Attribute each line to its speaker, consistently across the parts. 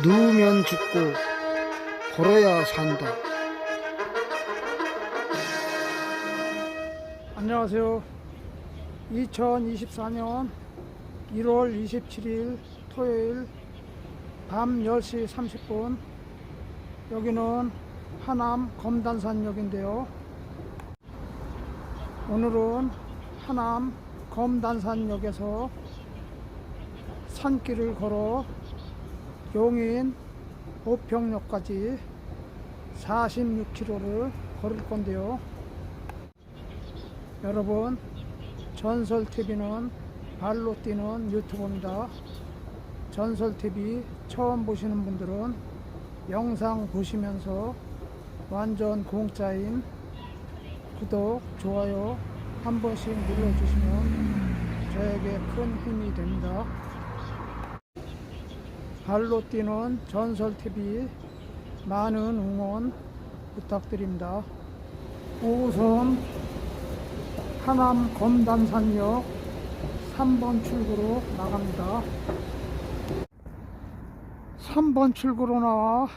Speaker 1: 누우면 죽고 걸어야 산다. 안녕하세요. 2024년 1월 27일 토요일 밤 10시 30분, 여기는 하남 검단산역인데요. 오늘은 하남 검단산역에서 산길을 걸어 용인 보평역까지 46km를 걸을 건데요. 여러분, 전설TV는 발로 뛰는 유튜버입니다. 전설TV 처음 보시는 분들은 영상 보시면서 완전 공짜인 구독, 좋아요 한 번씩 눌러주시면 저에게 큰 힘이 됩니다. 발로 뛰는 전설TV 많은 응원 부탁드립니다. 5호선 하남 검단산역 3번 출구로 나갑니다. 3번 출구로 나와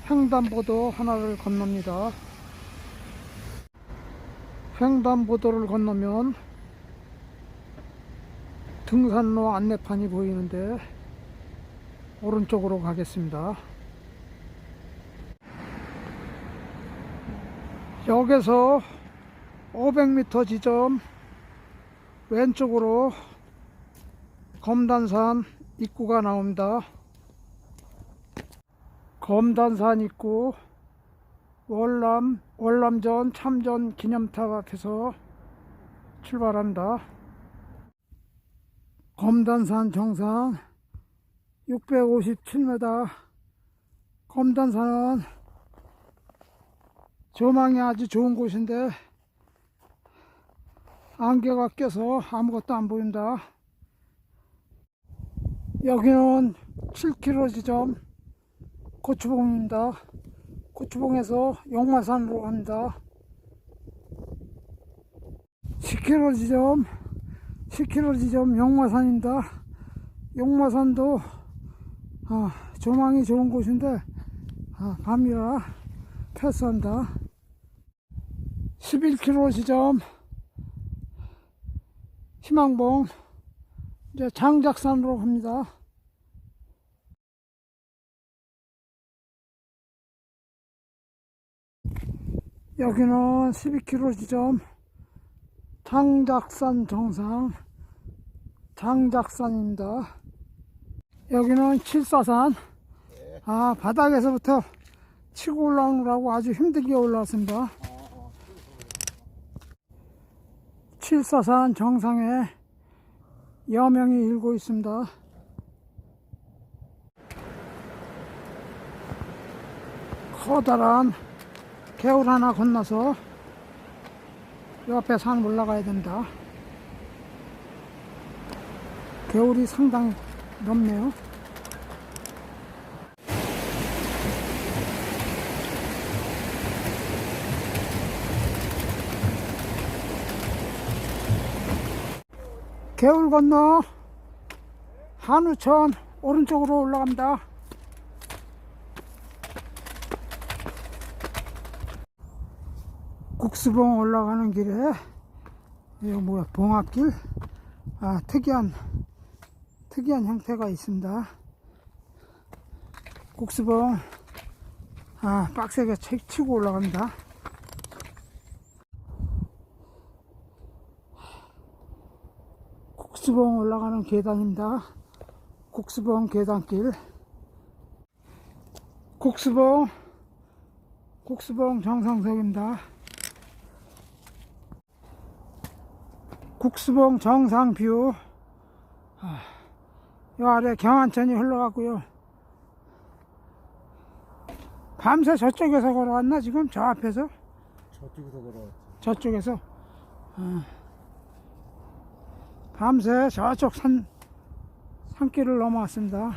Speaker 1: 횡단보도 하나를 건넙니다. 횡단보도를 건너면 등산로 안내판이 보이는데 오른쪽으로 가겠습니다. 역에서 500m 지점 왼쪽으로 검단산 입구가 나옵니다. 검단산 입구 월남전 참전 기념탑 앞에서 출발합니다. 검단산 정상 657m. 검단산은 조망이 아주 좋은 곳인데 안개가 껴서 아무것도 안 보인다. 여기는 7km 지점 고추봉입니다. 고추봉에서 용마산으로 갑니다. 10km 지점 용마산입니다. 용마산도 조망이 좋은 곳인데 밤이라 패스한다. 11km 지점 희망봉, 이제 장작산으로 갑니다. 여기는 12km 지점 장작산 정상 장작산입니다. 여기는 칠사산. 바닥에서부터 치고 올라오느라고 아주 힘들게 올라왔습니다. 칠사산 정상에 여명이 일고 있습니다. 커다란 개울 하나 건너서 옆에 산 올라가야 된다. 개울이 상당히 넓네요. 개울 건너 한우천 오른쪽으로 올라갑니다. 국수봉 올라가는 길에 이거 뭐야, 봉합길? 특이한 형태가 있습니다. 국수봉 빡세게 치고 올라갑니다. 국수봉 올라가는 계단입니다. 국수봉 계단길. 국수봉 정상석입니다. 국수봉 정상 뷰. 요 아래 경안천이 흘러가고요. 밤새 저쪽에서 걸어왔나 지금? 저 앞에서?
Speaker 2: 저쪽에서 걸어왔지.
Speaker 1: 저쪽에서. 밤새 저쪽 산길을 넘어왔습니다.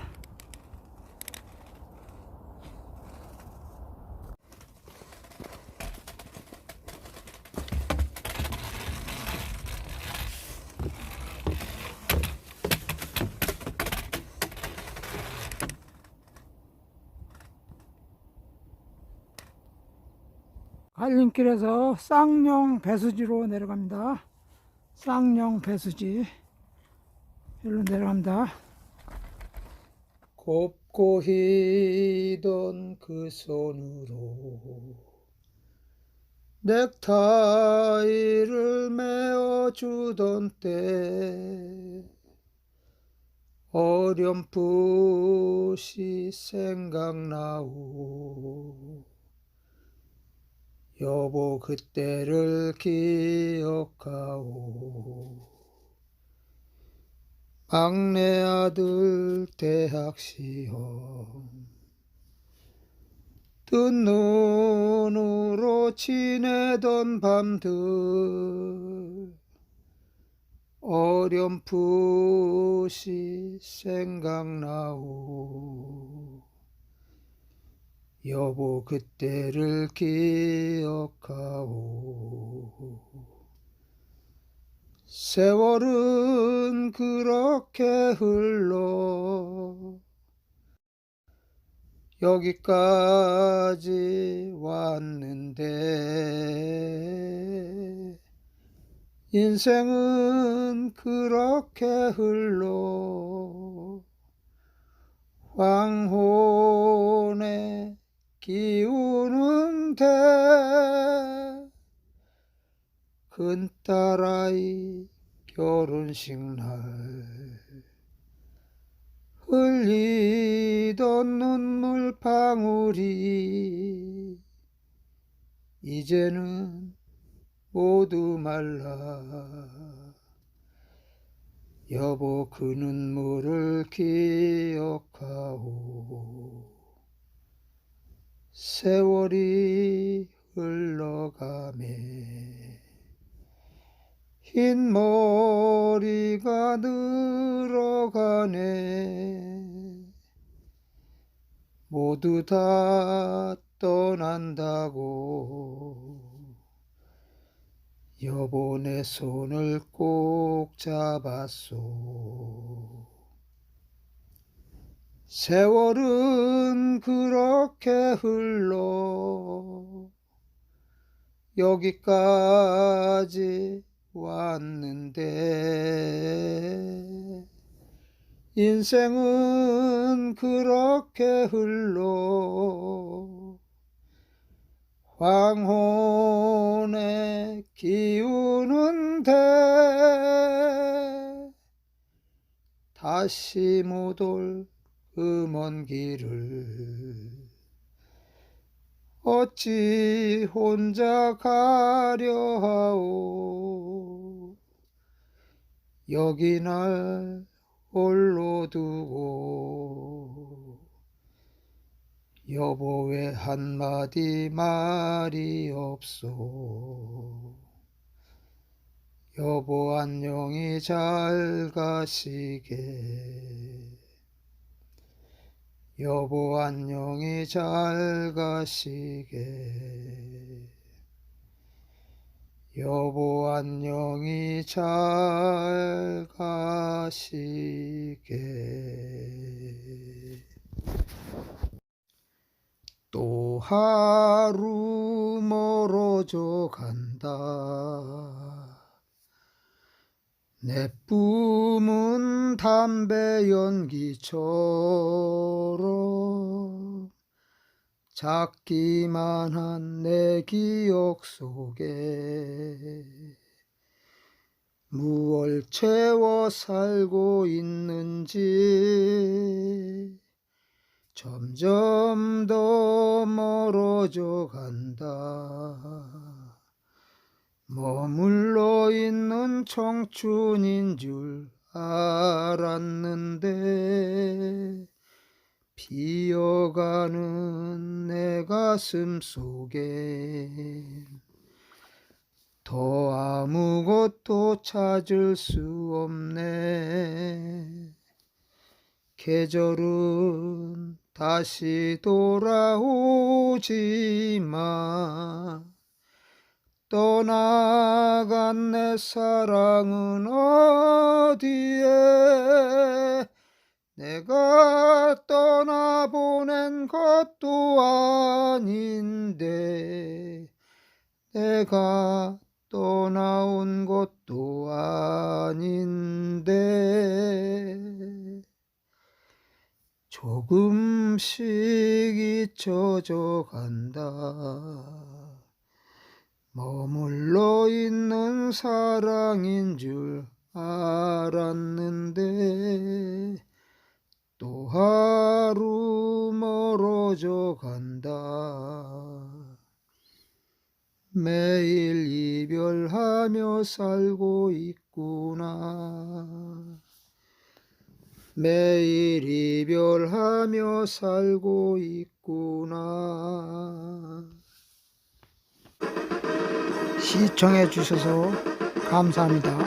Speaker 1: 갈림길에서 쌍용 배수지로 내려갑니다. 쌍용 배수지. 여기로 내려갑니다. 곱고 희던 그 손으로 넥타이를 메어주던 때 어렴풋이 생각나오. 여보 그때를 기억하오. 막내 아들 대학 시험 뜬 눈으로 지내던 밤들 어렴풋이 생각나오. 여보 그때를 기억하오. 세월은 그렇게 흘러 여기까지 왔는데 인생은 그렇게 흘러 황혼의 기우는데 큰딸아이 결혼식 날 흘리던 눈물방울이 이제는 모두 말라. 여보 그 눈물을 기억하오. 세월이 흘러가네 흰 머리가 늘어가네. 모두 다 떠난다고. 여보 내 손을 꼭 잡았소. 세월은 그렇게 흘러 여기까지 왔는데 인생은 그렇게 흘러 황혼의 기우는데 다시 못 올 그 먼 길을 어찌 혼자 가려 하오. 여기 날 홀로 두고 여보 왜 한마디 말이 없소. 여보 안녕히 잘 가시게. 여보 안녕히 잘 가시게. 여보 안녕히 잘 가시게. 또 하루 멀어져 간다. 내 뿜은 담배 연기처럼 작기만 한 내 기억 속에 무얼 채워 살고 있는지 점점 더 멀어져 간다. 머물러 있는 청춘인 줄 알았는데 비어가는 내 가슴 속에 더 아무것도 찾을 수 없네. 계절은 다시 돌아오지만 떠나간 내 사랑은 어디에. 내가 떠나보낸 것도 아닌데
Speaker 2: 내가 떠나온 것도 아닌데 조금씩 잊혀져 간다. 머물러 있는 사랑인 줄 알았는데 또 하루 멀어져 간다. 매일 이별하며 살고 있구나. 매일 이별하며 살고 있구나.
Speaker 1: 시청해 주셔서 감사합니다.